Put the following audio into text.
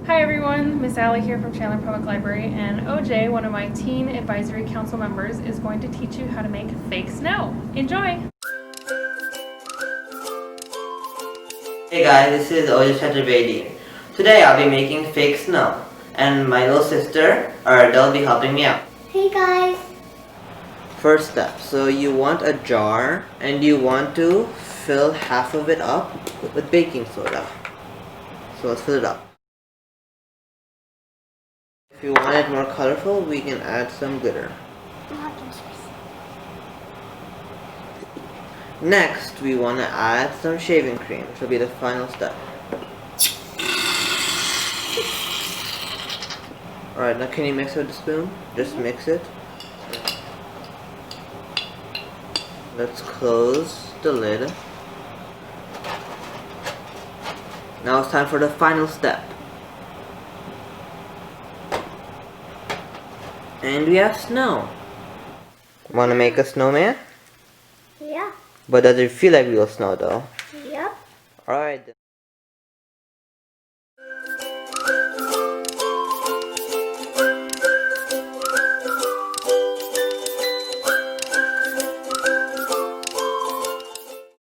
Hi everyone, Miss Allie here from Chandler Public Library, and OJ, one of my Teen Advisory Council members, is going to teach you how to make fake snow. Enjoy! Hey guys, this is Ojas. Today I'll be making fake snow, and my little sister, they'll be helping me out. Hey guys! First step, so you want a jar, and you want to fill half of it up with baking soda. So let's fill it up. If you want it more colorful, we can add some glitter. Next, we want to add some shaving cream, which will be the final step. Alright, now can you mix with the spoon? Just mix it. Let's close the lid. Now it's time for the final step. And we have snow. Want to make a snowman? Yeah. But does it feel like real snow though? Yep. Alright.